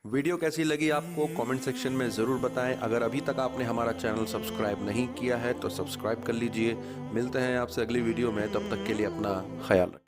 Video कैसी लगी आपको कमेंट सेक्शन में ज़रूर बताएं। अगर अभी तक आपने हमारा चैनल सब्सक्राइब नहीं किया है तो सब्सक्राइब कर लीजिए। मिलते हैं आपसे अगली वीडियो में, तब तक के लिए अपना ख्याल रखें।